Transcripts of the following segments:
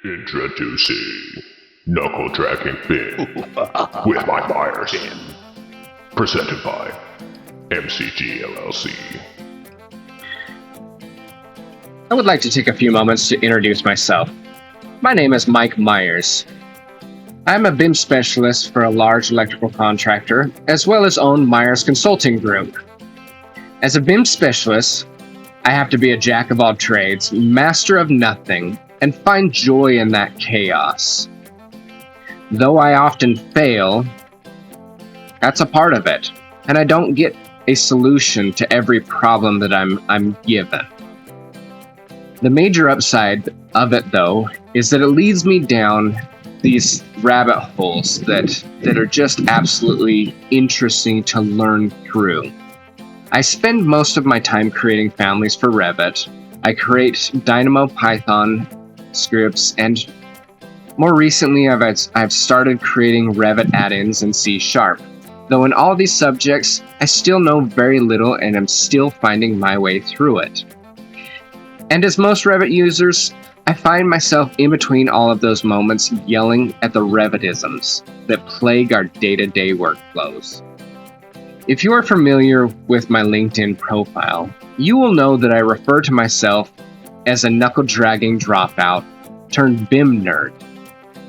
Introducing Knuckle Dragging Finn with my Meyers. Presented by MCG LLC. I would like to take a few moments to introduce myself. My name is Mike Meyers. I'm a BIM specialist for a large electrical contractor, as well as own Meyers Consulting Group. As a BIM specialist, I have to be a jack of all trades, master of nothing, and find joy in that chaos. Though I often fail, that's a part of it, and I don't get a solution to every problem that I'm given. The major upside of it, though, is that it leads me down these rabbit holes that are just absolutely interesting to learn through. I spend most of my time creating families for Revit. I create Dynamo Python scripts, and more recently I've started creating Revit add-ins in C#. Though in all these subjects, I still know very little and am still finding my way through it. And as most Revit users, I find myself in between all of those moments yelling at the Revitisms that plague our day-to-day workflows. If you are familiar with my LinkedIn profile, you will know that I refer to myself as a knuckle-dragging dropout turned BIM nerd.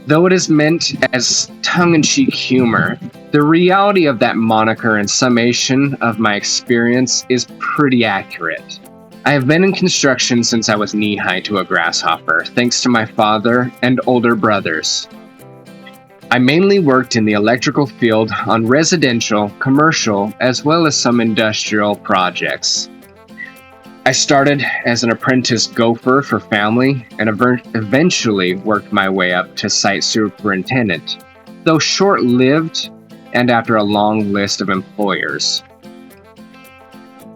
Though it is meant as tongue-in-cheek humor, the reality of that moniker and summation of my experience is pretty accurate. I have been in construction since I was knee-high to a grasshopper, thanks to my father and older brothers. I mainly worked in the electrical field on residential, commercial, as well as some industrial projects. I started as an apprentice gopher for family and eventually worked my way up to site superintendent, though short-lived and after a long list of employers.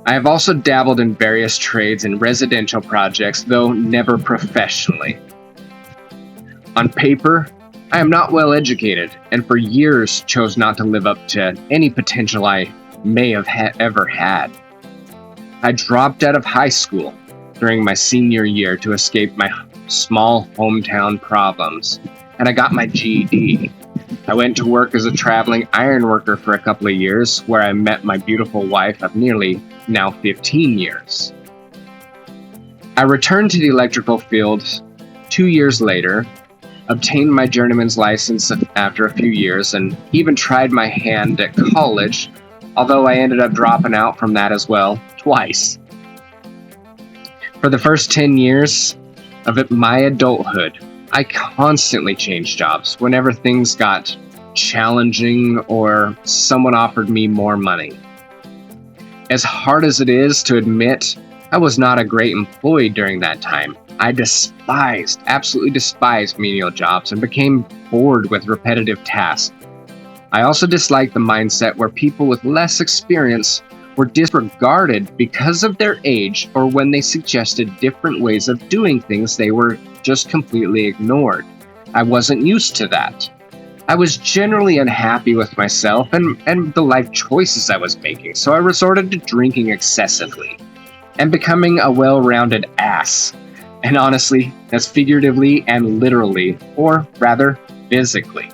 I have also dabbled in various trades and residential projects, though never professionally. On paper, I am not well educated, and for years chose not to live up to any potential I may have ever had. I dropped out of high school during my senior year to escape my small hometown problems, and I got my GED. I went to work as a traveling ironworker for a couple of years, where I met my beautiful wife of nearly now 15 years. I returned to the electrical field 2 years later, obtained my journeyman's license after a few years, and even tried my hand at college, although I ended up dropping out from that as well, twice. For the first 10 years of my adulthood, I constantly changed jobs whenever things got challenging or someone offered me more money. As hard as it is to admit, I was not a great employee during that time. I absolutely despised menial jobs and became bored with repetitive tasks. I also disliked the mindset where people with less experience were disregarded because of their age, or when they suggested different ways of doing things, they were just completely ignored. I wasn't used to that. I was generally unhappy with myself and the life choices I was making, so I resorted to drinking excessively and becoming a well-rounded ass. And honestly, that's figuratively and literally, or rather, physically.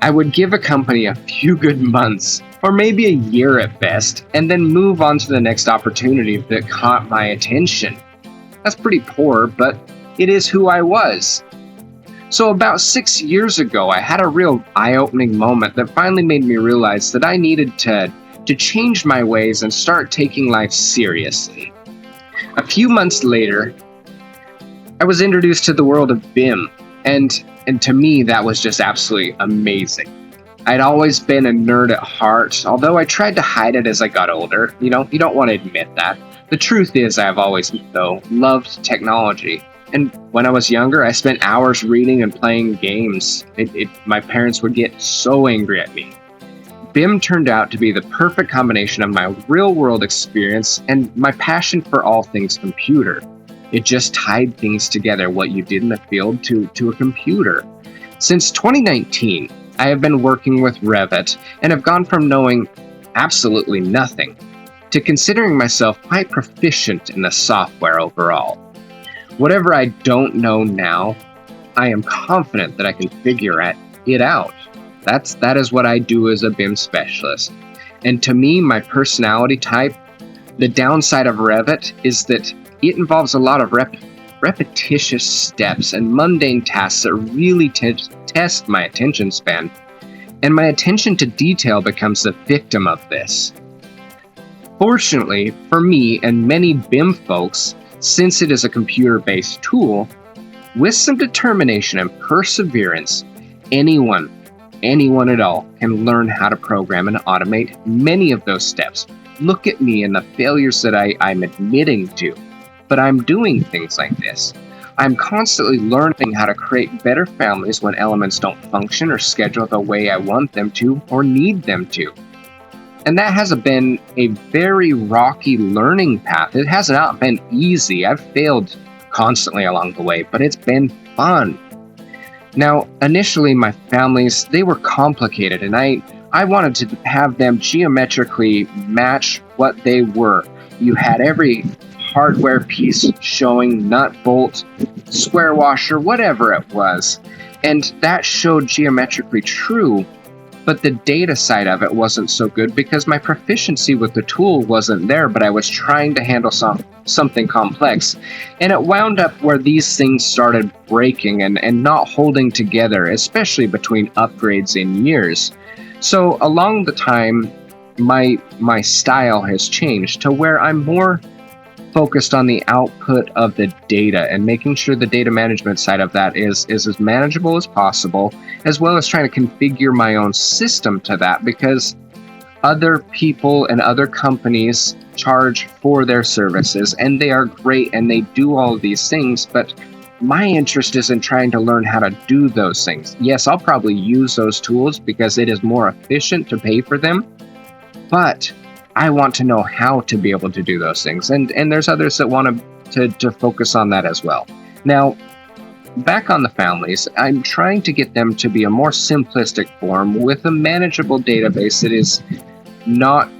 I would give a company a few good months, or maybe a year at best, and then move on to the next opportunity that caught my attention. That's pretty poor, but it is who I was. So about 6 years ago, I had a real eye-opening moment that finally made me realize that I needed to change my ways and start taking life seriously. A few months later, I was introduced to the world of BIM, and to me, that was just absolutely amazing. I'd always been a nerd at heart, although I tried to hide it as I got older. You don't want to admit that. The truth is, I've always, though, loved technology. And when I was younger, I spent hours reading and playing games. My parents would get so angry at me. BIM turned out to be the perfect combination of my real-world experience and my passion for all things computer. It just tied things together, what you did in the field to a computer. Since 2019, I have been working with Revit and have gone from knowing absolutely nothing to considering myself quite proficient in the software overall. Whatever I don't know now, I am confident that I can figure it out. That is what I do as a BIM specialist. And to me, my personality type, the downside of Revit is that it involves a lot of repetitious steps and mundane tasks that really test my attention span. And my attention to detail becomes the victim of this. Fortunately, for me and many BIM folks, since it is a computer-based tool, with some determination and perseverance, anyone at all can learn how to program and automate many of those steps. Look at me and the failures that I'm admitting to, but I'm doing things like this. I'm constantly learning how to create better families when elements don't function or schedule the way I want them to or need them to. And that has been a very rocky learning path. It has not been easy. I've failed constantly along the way, but it's been fun. Now, initially, my families, they were complicated, and I wanted to have them geometrically match what they were. You had every hardware piece showing, nut, bolt, square washer, whatever it was. And that showed geometrically true, but the data side of it wasn't so good because my proficiency with the tool wasn't there, but I was trying to handle something complex. And it wound up where these things started breaking and not holding together, especially between upgrades in years. So along the time, my style has changed to where I'm more focused on the output of the data and making sure the data management side of that is as manageable as possible, as well as trying to configure my own system to that, because other people and other companies charge for their services and they are great and they do all of these things, but my interest is in trying to learn how to do those things. Yes, I'll probably use those tools because it is more efficient to pay for them, but I want to know how to be able to do those things. And there's others that want to focus on that as well. Now, back on the families, I'm trying to get them to be a more simplistic form with a manageable database that is not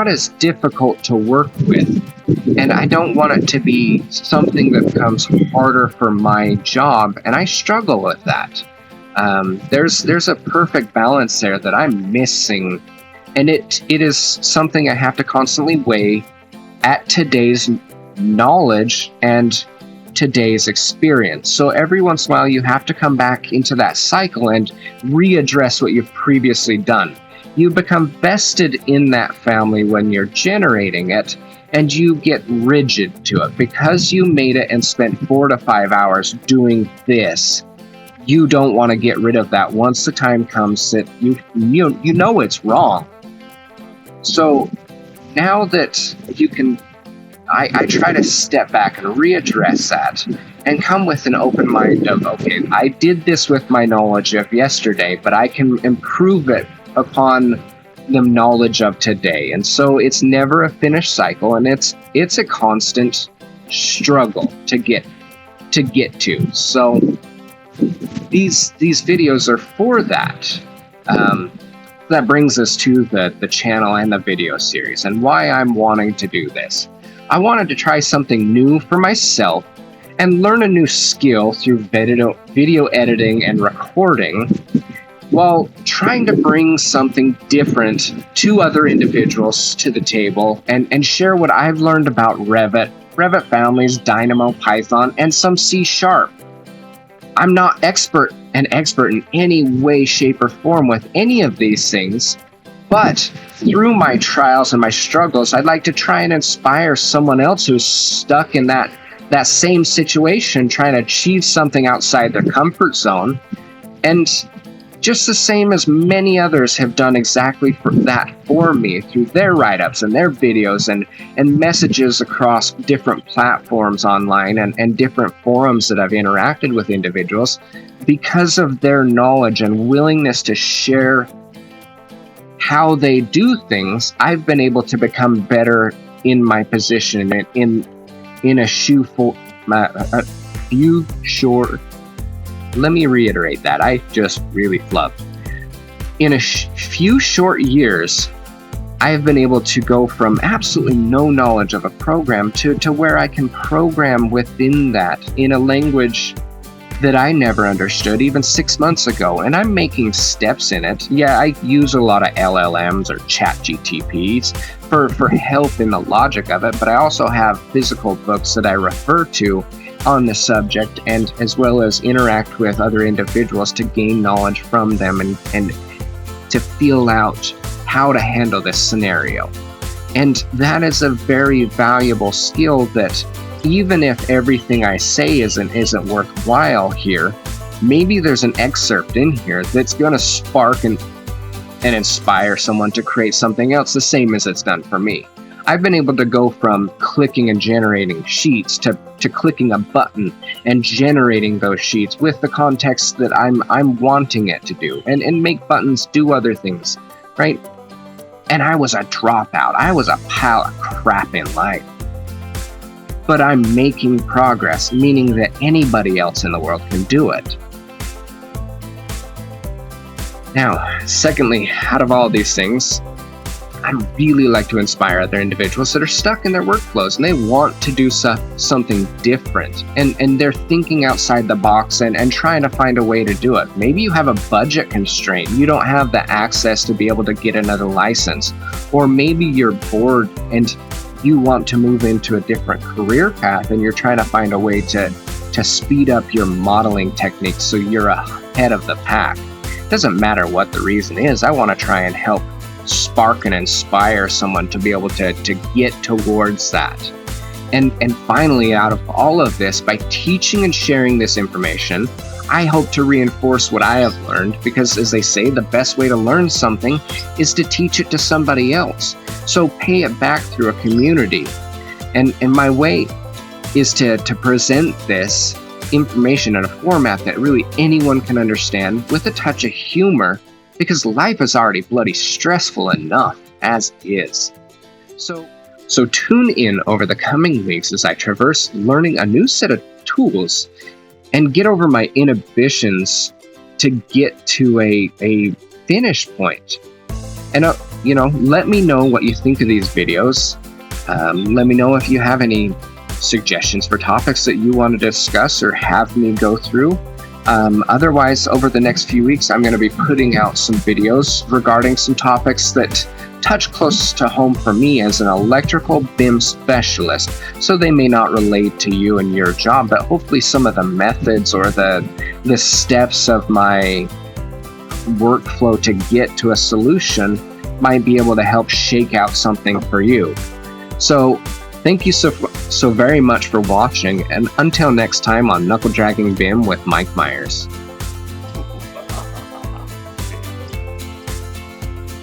as difficult to work with. And I don't want it to be something that becomes harder for my job, and I struggle with that. There's a perfect balance there that I'm missing. And it is something I have to constantly weigh at today's knowledge and today's experience. So every once in a while, you have to come back into that cycle and readdress what you've previously done. You become vested in that family when you're generating it, and you get rigid to it. Because you made it and spent 4 to 5 hours doing this, you don't want to get rid of that once the time comes that you know it's wrong. So now that you can, I try to step back and readdress that and come with an open mind of, okay, I did this with my knowledge of yesterday, but I can improve it upon the knowledge of today. And so it's never a finished cycle, and it's a constant struggle to get to. So these videos are for that. That brings us to the channel and the video series and why I'm wanting to do this. I wanted to try something new for myself and learn a new skill through video editing and recording, while trying to bring something different to other individuals to the table and share what I've learned about Revit families, Dynamo, Python, and some C#. I'm not an expert in any way, shape, or form with any of these things, but through my trials and my struggles, I'd like to try and inspire someone else who's stuck in that same situation, trying to achieve something outside their comfort zone. And just the same as many others have done exactly for me through their write-ups and their videos and messages across different platforms online and different forums that I've interacted with individuals. Because of their knowledge and willingness to share how they do things, I've been able to become better in my position in a few short. Let me reiterate that. I just really flubbed. In a few short years, I have been able to go from absolutely no knowledge of a program to where I can program within that in a language that I never understood even 6 months ago, and I'm making steps in it. Yeah, I use a lot of LLMs or chat GTPs for help in the logic of it, but I also have physical books that I refer to on the subject, and as well as interact with other individuals to gain knowledge from them and to feel out how to handle this scenario. And that is a very valuable skill that even if everything I say isn't worthwhile here, maybe there's an excerpt in here that's going to spark and inspire someone to create something else the same as it's done for me. I've been able to go from clicking and generating sheets to clicking a button and generating those sheets with the context that I'm wanting it to do, and make buttons do other things, right? And I was a dropout. I was a pile of crap in life. But I'm making progress, meaning that anybody else in the world can do it. Now, secondly, out of all these things, I really like to inspire other individuals that are stuck in their workflows and they want to do something different. And they're thinking outside the box and trying to find a way to do it. Maybe you have a budget constraint. You don't have the access to be able to get another license. Or maybe you're bored and you want to move into a different career path and you're trying to find a way to speed up your modeling techniques so you're ahead of the pack. It doesn't matter what the reason is. I want to try and help spark and inspire someone to be able to get towards that. And finally, out of all of this, by teaching and sharing this information, I hope to reinforce what I have learned, because as they say, the best way to learn something is to teach it to somebody else. So pay it back through a community. And my way is to present this information in a format that really anyone can understand with a touch of humor, because life is already bloody stressful enough as is. So tune in over the coming weeks as I traverse learning a new set of tools and get over my inhibitions to get to a finish point. And let me know what you think of these videos. Let me know if you have any suggestions for topics that you want to discuss or have me go through. Otherwise, over the next few weeks, I'm going to be putting out some videos regarding some topics that touch close to home for me as an electrical BIM specialist, so they may not relate to you and your job, but hopefully some of the methods or the steps of my workflow to get to a solution might be able to help shake out something for you. So thank you so very much for watching, and until next time on Knuckle Dragging BIM with Mike Meyers.